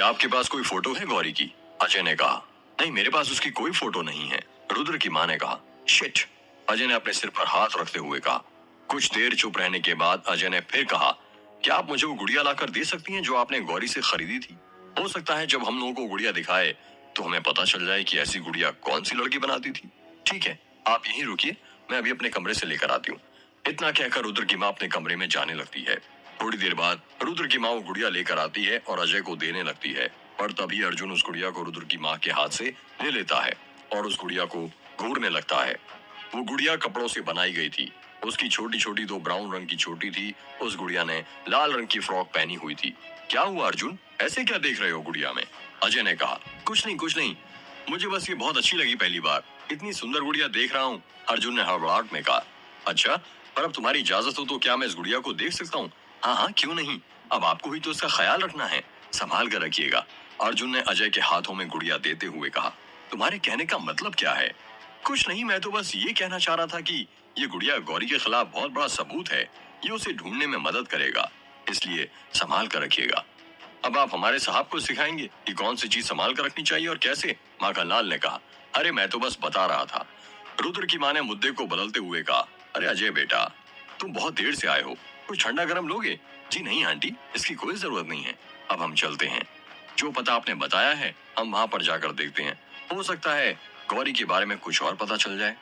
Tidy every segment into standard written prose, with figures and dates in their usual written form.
आपके पास कोई फोटो है गौरी की? अजय ने कहा। नहीं, मेरे पास उसकी कोई फोटो नहीं है, रुद्र की मां ने कहा। शिट, अजय ने अपने सिर पर हाथ रखते हुए कहा। कुछ देर चुप रहने के बाद अजय ने फिर कहा, क्या आप मुझे वो गुड़िया लाकर दे सकती हैं जो आपने गौरी से खरीदी थी? हो सकता है जब हम लोगों को गुड़िया दिखाए तो हमें पता चल जाए कि ऐसी गुड़िया कौन सी लड़की बनाती थी। ठीक है, आप यहीं रुकिए, मैं अभी अपने कमरे से लेकर आती हूँ। इतना कहकर रुद्र की माँ अपने कमरे में जाने लगती है। थोड़ी देर बाद रुद्र की माँ वो गुड़िया लेकर आती है और अजय को देने लगती है, पर तभी अर्जुन उस गुड़िया को रुद्र की माँ के हाथ से ले लेता है और उस गुड़िया को घूरने लगता है। वो गुड़िया कपड़ों से बनाई गई थी। उसकी छोटी छोटी 2 ब्राउन रंग की चोटी थी। उस गुड़िया ने लाल रंग की फ्रॉक पहनी हुई थी। क्या हुआ अर्जुन, ऐसे क्या देख रहे हो गुड़िया में? अजय ने कहा। कुछ नहीं, मुझे बस ये बहुत अच्छी लगी, पहली बार इतनी सुंदर गुड़िया देख रहा हूँ। अर्जुन ने हड़बड़ाहट में कहा। अच्छा, पर अब तुम्हारी इजाजत हो तो क्या मैं इस गुड़िया को देख सकता हूँ? हाँ, क्यों नहीं, अब आपको ही तो इसका ख्याल रखना है, संभाल कर रखिएगा। अर्जुन ने अजय के हाथों में गुड़िया देते हुए कहा। तुम्हारे कहने का मतलब क्या है? कुछ नहीं, मैं तो बस ये कहना चाह रहा था कि ये गुड़िया गौरी के खिलाफ बहुत बड़ा सबूत है, ये उसे ढूंढने में मदद करेगा, इसलिए संभाल कर रखिएगा। अब आप हमारे साहब को सिखाएंगे कि कौन सी चीज संभाल कर रखनी चाहिए और कैसे? माखनलाल ने कहा। अरे मैं तो बस बता रहा था, रुद्र की माँ ने मुद्दे को बदलते हुए कहा। अरे अजय बेटा, तुम बहुत देर से आए हो, कुछ ठंडा गरम लोगे? जी नहीं आंटी, इसकी कोई जरूरत नहीं है, अब हम चलते हैं। जो पता आपने बताया है हम वहां पर जाकर देखते हैं, हो सकता है गौरी के बारे में कुछ और पता चल जाए।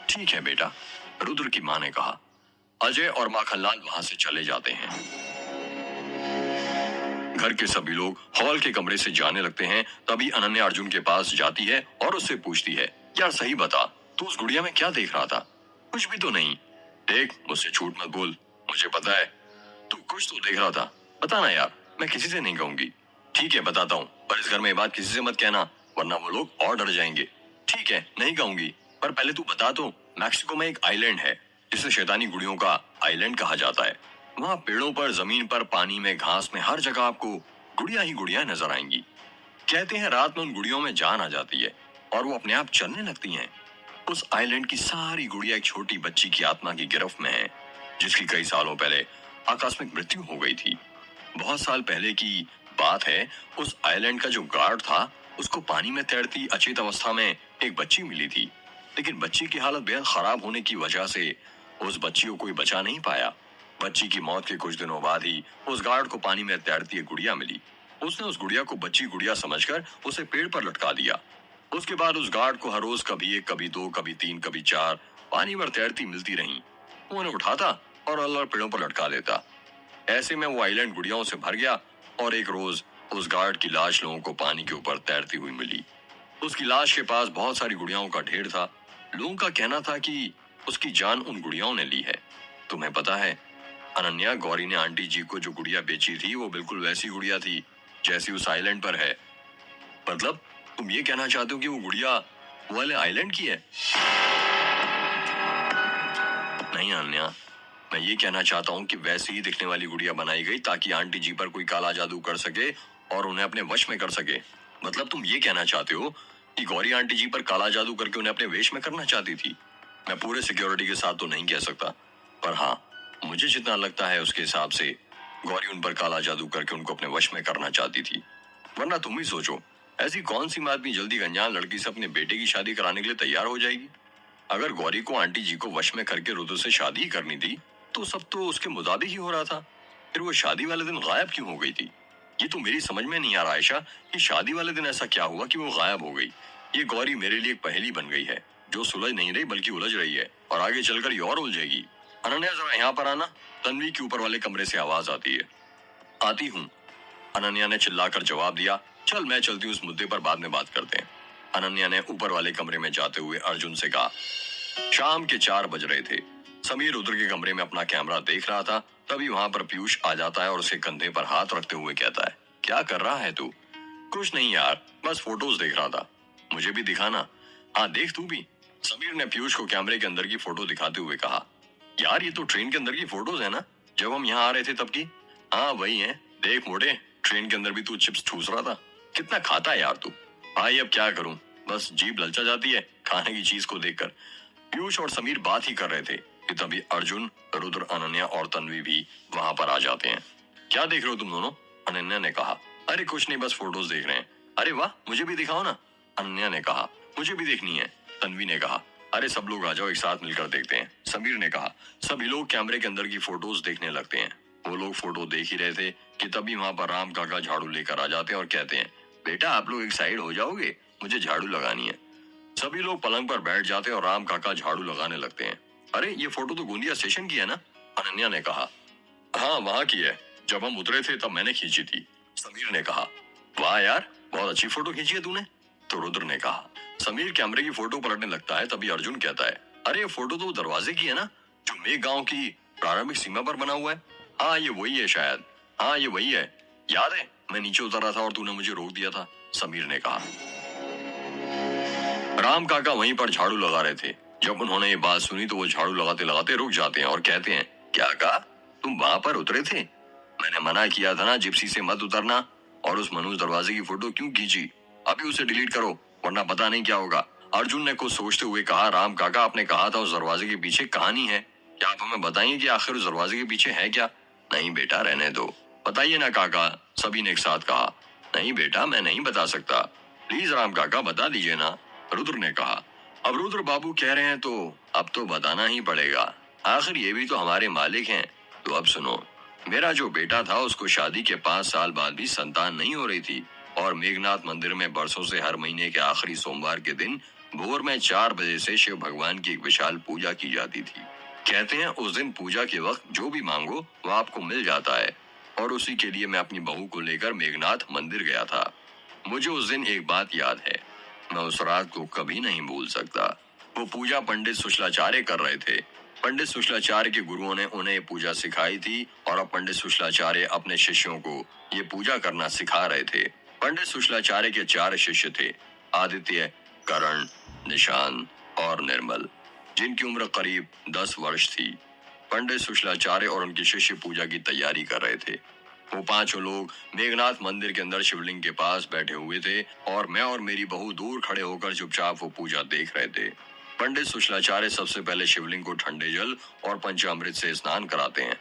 ठीक है बेटा, रुद्र की माँ ने कहा। अजय और माखनलाल वहां से चले जाते हैं। घर के सभी लोग हॉल के कमरे से जाने लगते हैं। तभी अनन्या अर्जुन के पास जाती है और उससे पूछती है, यार सही बता, तू उस गुड़िया में क्या देख रहा था? कुछ भी तो नहीं। देख, मुझसे झूठ मत बोल, मुझे पता है तू कुछ तो देख रहा था। बता ना यार, मैं किसी से नहीं कहूंगी। ठीक है बताता हूँ, पर इस घर में ये बात किसी से मत कहना, वरना वो लोग और डर जाएंगे। ठीक है, नहीं कहूंगी, पर पहले तू बता तो, मैक्सिको में एक आइलैंड है जिसे शैतानी गुड़ियों का आइलैंड कहा जाता है। वहाँ पेड़ों पर, जमीन पर, पानी में, घास में, हर जगह आपको गुड़िया ही गुड़िया नजर आएंगी। कहते हैं रात में उन गुड़ियों में जान आ जाती है और वो अपने आप चलने लगती हैं। उस आइलैंड की सारी गुड़िया एक छोटी बच्ची की आत्मा की गिरफ्त में है, जिसकी कई सालों पहले आकस्मिक मृत्यु हो गई थी। बहुत साल पहले की बात है। उस आइलैंड का जो गार्ड था, उसको पानी में तैरती अचेत अवस्था में एक बच्ची मिली थी, लेकिन बच्ची की हालत बेहद खराब होने की वजह से उस बच्ची को कोई बचा नहीं पाया। बच्ची की मौत के कुछ दिनों बाद ही उस गार्ड को पानी में तैरती एक गुड़िया मिली। उसने उस गुड़िया को बच्ची गुड़िया समझकर उसे पेड़ पर लटका दिया। उसके बाद उस गार्ड को हर रोज कभी 1, कभी 2, कभी 3, कभी 4 पानी पर तैरती मिलती रही। वो उन्हें उठाता और अलग पेड़ों पर लटका देता। ऐसे में वो आइलैंड गुड़ियाओं से भर गया और एक रोज उस गार्ड की लाश लोगों को पानी के ऊपर तैरती हुई मिली। उसकी लाश के पास बहुत सारी गुड़ियाओं का ढेर था। लोगों का कहना था कि उसकी जान उन गुड़ियाओं ने ली है। तुम्हें पता है अनन्या, गौरी ने आंटी जी को जो गुड़िया बेची थी वो बिल्कुल वैसी गुड़िया थी जैसी उस आइलैंड पर है। मतलब तुम ये कहना चाहते हो कि वो गुड़िया वो वाले आइलैंड की है? नहीं अनन्या, मैं ये कहना चाहता हूँ कि वैसी ही दिखने वाली गुड़िया बनाई गई ताकि आंटी जी पर कोई काला जादू कर सके और उन्हें अपने वश में कर सके। मतलब तुम ये कहना चाहते हो कि गौरी आंटी जी पर काला जादू करके उन्हें अपने वेश में करना चाहती थी? मैं पूरे सिक्योरिटी के साथ तो नहीं कह सकता, पर हाँ, मुझे जितना लगता है उसके हिसाब से गौरी उन पर काला जादू करके उनको अपने वश में करना चाहती थी। वरना तुम ही सोचो, ऐसी कौन सी माँ इतनी जल्दी अनजान लड़की से अपने बेटे की शादी कराने के लिए तैयार हो जाएगी? अगर गौरी को आंटी जी को वश में करके रुद्र से शादी ही करनी थी तो सब तो उसके मुताबिक ही हो रहा था। फिर वो शादी वाले दिन गायब क्यों हो गई थी? ये तो मेरी समझ में नहीं आ रहा आयशा कि शादी वाले दिन ऐसा क्या हुआ कि वो गायब हो गई। ये गौरी मेरे लिए एक पहेली बन गई है जो सुलझ नहीं रही बल्कि उलझ रही है और आगे चलकर ये और उलझेगी। अनन्या जरा यहाँ पर आना। तन्वी के ऊपर वाले कमरे से आवाज आती है। आती हूँ, अनन्या ने चिल्लाकर जवाब दिया। चल मैं चलती हूँ, इस मुद्दे पर बाद में बात करते हैं। अनन्या ने ऊपर वाले कमरे में जाते हुए अर्जुन से कहा। शाम के 4 बज रहे थे। समीर रुद्र के कमरे में अपना कैमरा देख रहा था। तभी वहां पर पीयूष आ जाता है और उसके कंधे पर हाथ रखते हुए कहता है, क्या कर रहा है तू? कुछ नहीं यार, बस फोटोज देख रहा था। मुझे भी दिखाना। हाँ देख तू भी। समीर ने पीयूष को कैमरे के अंदर की फोटो दिखाते हुए कहा। यार ये तो ट्रेन के अंदर की फोटोज है ना, जब हम यहाँ आ रहे थे तब की? हाँ वही है। देख मोटे, ट्रेन के अंदर भी तू चिप्स ठूस रहा था। कितना खाता है यार तू। भाई अब क्या करूं, बस जीभ ललचा जाती है खाने की चीज को देखकर। पीयूष और समीर बात ही कर रहे थे कि तभी अर्जुन, रुद्र, अनन्या और तन्वी भी वहां पर आ जाते हैं। क्या देख रहे हो तुम दोनों? अनन्या ने कहा। अरे कुछ नहीं, बस फोटोज देख रहे हैं। अरे वाह, मुझे भी दिखाओ ना, अनन्या ने कहा। मुझे भी देखनी है, तन्वी ने कहा। अरे सब लोग आ जाओ, एक साथ मिलकर देखते हैं, समीर ने कहा। सभी लोग कैमरे के अंदर की फोटोज देखने लगते हैं। वो लोग फोटो देख ही रहे थे कि तभी वहां पर राम काका झाड़ू लेकर आ जाते हैं और कहते हैं, बेटा आप लोग एक साइड हो जाओगे, मुझे झाड़ू लगानी है। सभी लोग पलंग पर बैठ जाते हैं और राम काका झाड़ू लगाने लगते हैं। अरे ये फोटो तो गोंदिया स्टेशन की है ना, अनन्या ने कहा। हाँ वहां की है, जब हम उतरे थे तब मैंने खींची थी, समीर ने कहा। वाह यार, बहुत अच्छी फोटो खींची है तूने, तो रुद्र ने कहा। समीर कैमरे की फोटो पलटने लगता है, तभी अर्जुन कहता है, अरे ये फोटो तो दरवाजे की है ना, जो मेघ गांव की प्रारंभिक सीमा पर बना हुआ है। हाँ ये वही है शायद, हाँ ये वही है, याद है मैं नीचे उतर रहा था और तूने मुझे रोक दिया था, समीर ने कहा। राम काका वहीं पर झाड़ू लगा रहे थे। जब उन्होंने ये बात सुनी तो वो झाड़ू लगाते लगाते रुक जाते हैं और कहते हैं, क्या कहा, तुम वहां पर उतरे थे? मैंने मना किया था ना जिप्सी से मत उतरना, और उस मनुष्य दरवाजे की फोटो क्यों खींची? अभी उसे डिलीट करो, वरना पता नहीं क्या होगा। अर्जुन ने कुछ सोचते हुए कहा, राम काका आपने कहा था उस दरवाजे के पीछे कहानी है, क्या आप हमें बताएंगे कि आखिर उस दरवाजे के पीछे है क्या? नहीं बेटा रहने दो, बताइए ना काका, सभी ने एक साथ कहा। नहीं बेटा मैं नहीं बता सकता, प्लीज राम काका बता दीजिए ना, रुद्र ने कहा। अब रुद्र बाबू कह रहे हैं तो अब तो बताना ही पड़ेगा, आखिर ये भी तो हमारे मालिक हैं। तो अब सुनो, मेरा जो बेटा था उसको शादी के 5 साल बाद भी संतान नहीं हो रही थी, और मेघनाथ मंदिर में बरसों से हर महीने के आखिरी सोमवार के दिन भोर में 4 बजे से शिव भगवान की एक विशाल पूजा की जाती थी। कहते हैं उस दिन पूजा के वक्त जो भी मांगो वो आपको मिल जाता है, और उसी के लिए मैं अपनी बहू को लेकर मेघनाथ मंदिर गया था। मुझे उस दिन एक बात याद है, मैं उस रात को कभी नहीं भूल सकता। वो पूजा पंडित सुशलाचार्य कर रहे थे। पंडित सुशलाचार्य के गुरुओं ने उन्हें ये पूजा सिखाई थी, और अब पंडित सुशलाचार्य अपने शिष्यों को ये पूजा करना सिखा रहे थे। पंडित सुशलाचार्य के 4 शिष्य थे, आदित्य, करण, निशान और निर्मल, जिनकी उम्र करीब 10 वर्ष थी। पंडित सुशलाचार्य और उनके शिष्य पूजा की तैयारी कर रहे थे। वो 5 लोग मेघनाथ मंदिर के अंदर शिवलिंग के पास बैठे हुए थे, और मैं और मेरी बहू दूर खड़े होकर चुपचाप वो पूजा देख रहे थे। पंडित सुशलाचार्य सबसे पहले शिवलिंग को ठंडे जल और पंचामृत से स्नान कराते हैं।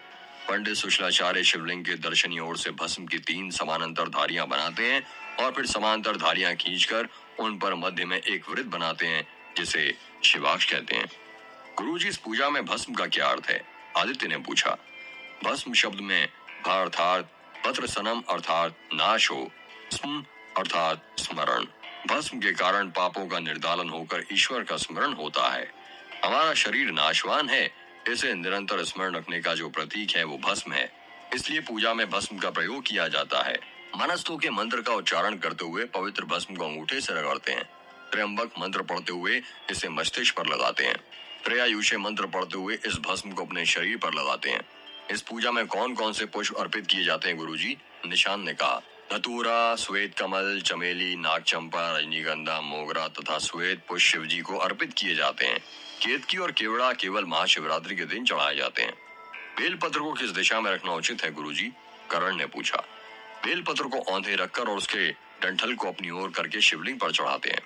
पंडित सुशलाचार्य शिवलिंग के दर्शनी ओर से भस्म की 3 समानांतर धारियां बनाते हैं, और फिर समांतर धारियां खींचकर उन पर मध्य में एक वृत्त बनाते हैं, जिसे शिवाक्ष कहते हैं। गुरुजी इस पूजा में भस्म का क्या अर्थ है? आदित्य ने पूछा। भस्म शब्द में भा अर्थात पत्र सनम अर्थात नाश हो, स्म अर्थात स्मरण। भस्म के कारण पापों का निर्दालन होकर ईश्वर का स्मरण होता है। हमारा शरीर नाशवान है, इसे निरंतर स्मरण रखने का जो प्रतीक है वो भस्म है, इसलिए पूजा में भस्म का प्रयोग किया जाता है। मनस्तु के मंत्र का उच्चारण करते हुए पवित्र भस्म को अंगूठे से रगड़ते हैं। त्र्यंबक मंत्र पढ़ते हुए इसे मस्तिष्क पर लगाते हैं। त्रयायुषे मंत्र पढ़ते हुए इस भस्म को अपने शरीर पर लगाते हैं। इस पूजा में कौन कौन से पुष्प अर्पित किए जाते हैं गुरुजी? निशान ने कहा। धतूरा, श्वेत कमल, चमेली, नागचंपा, रजनीगंधा, मोगरा तथा श्वेत पुष्प शिव जी को अर्पित किए जाते हैं। केतकी और केवड़ा केवल महाशिवरात्रि के दिन चढ़ाए जाते हैं। बेलपत्र को किस दिशा में रखना उचित है गुरुजी? करण ने पूछा। बेलपत्र को औंधे रखकर और उसके डंठल को अपनी ओर करके शिवलिंग पर चढ़ाते हैं।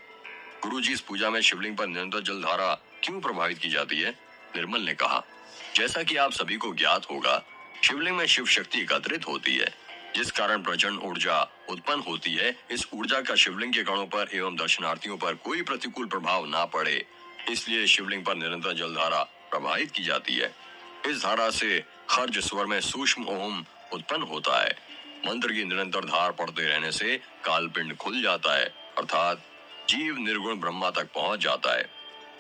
गुरुजी इस पूजा में शिवलिंग पर निरंतर जलधारा क्यों प्रभावित की जाती है? निर्मल ने कहा। जैसा कि आप सभी को ज्ञात होगा, शिवलिंग में शिव शक्ति एकत्रित होती है, जिस कारण प्रचंड ऊर्जा उत्पन्न होती है। इस ऊर्जा का शिवलिंग के कणों पर एवं दर्शनार्थियों पर कोई प्रतिकूल प्रभाव ना पड़े, इसलिए शिवलिंग पर निरंतर जलधारा प्रभावित की जाती है। इस धारा से खर्ज स्वर में सूक्ष्म ओम उत्पन्न होता है। मंत्र की निरंतर धार पढ़ते रहने से कालपिंड खुल जाता है, अर्थात जीव निर्गुण ब्रह्मा तक पहुंच जाता है।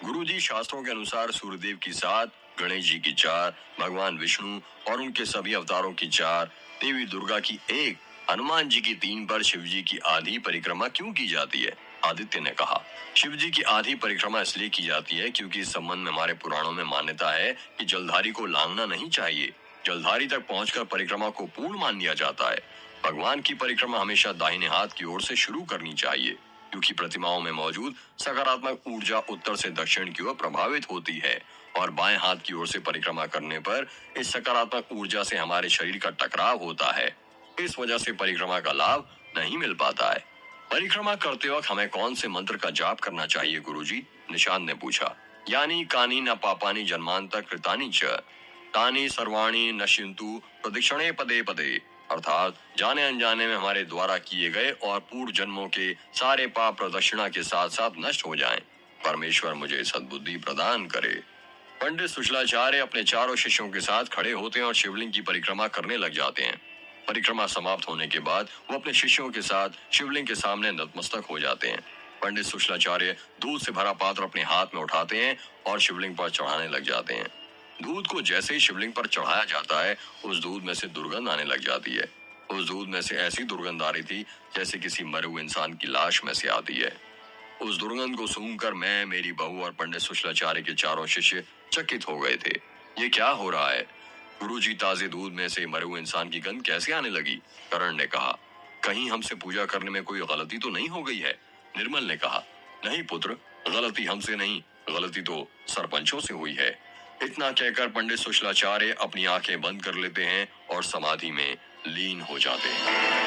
गुरुजी शास्त्रों के अनुसार सूर्यदेव की 7, गणेश जी की 4, भगवान विष्णु और उनके सभी अवतारों की 4, देवी दुर्गा की 1, हनुमान जी की 3 पर शिव जी की आधी परिक्रमा क्यों की जाती है? आदित्य ने कहा। शिव जी की आधी परिक्रमा इसलिए की जाती है क्योंकि इस संबंध में हमारे पुराणों में मान्यता है कि जलधारी को लांघना नहीं चाहिए। जलधारी तक पहुंचकर परिक्रमा को पूर्ण मान लिया जाता है। भगवान की परिक्रमा हमेशा दाहिने हाथ की ओर से शुरू करनी चाहिए, क्योंकि प्रतिमाओं में मौजूद सकारात्मक ऊर्जा उत्तर से दक्षिण की ओर प्रभावित होती है, और बाएं हाथ की ओर से परिक्रमा करने पर इस सकारात्मक ऊर्जा से हमारे शरीर का टकराव होता है। इस वजह से परिक्रमा का लाभ नहीं मिल पाता है। परिक्रमा करते वक्त हमें कौन से मंत्र का जाप करना चाहिए गुरुजी? निशान ने पूछा। यानी कानी न पापानी जन्मांतर कृतानि च, तानि सर्वाणि नश्यन्तु प्रदक्षिणे पदे पदे, अर्थात जाने अनजाने में हमारे द्वारा किए गए और पूर्व जन्मों के सारे पाप प्रदक्षिणा के साथ साथ नष्ट हो जाएं। परमेश्वर मुझे सद्बुद्धि प्रदान करे। पंडित सुशलाचार्य अपने चारों शिष्यों के साथ खड़े होते हैं और शिवलिंग की परिक्रमा करने लग जाते हैं। परिक्रमा समाप्त होने के बाद वो अपने शिष्यों के साथ शिवलिंग के सामने नतमस्तक हो जाते हैं। पंडित सुशलाचार्य दूध से भरा पात्र अपने हाथ में उठाते हैं और शिवलिंग पर चढ़ाने लग जाते हैं। दूध को जैसे ही शिवलिंग पर चढ़ाया जाता है, उस दूध में से दुर्गंध आने लग जाती है। उस दूध में से ऐसी दुर्गंध आ रही थी जैसे किसी मरे हुए इंसान की लाश में से आती है। उस दुर्गंध को सूंघकर मैं, मेरी बहू और पंडित सुशलाचार्य के चारों शिष्य चकित हो गए थे। ये क्या हो रहा है? गुरुजी, ताजे दूध में से मरे हुए इंसान की गंध कैसे आने लगी? करण ने कहा। कहीं हमसे पूजा करने में कोई गलती तो नहीं हो गई है? निर्मल ने कहा। नहीं पुत्र, गलती हमसे नहीं, गलती तो सरपंचों से हुई है। इतना कहकर पंडित सुशलाचार्य अपनी आंखें बंद कर लेते हैं और समाधि में लीन हो जाते हैं।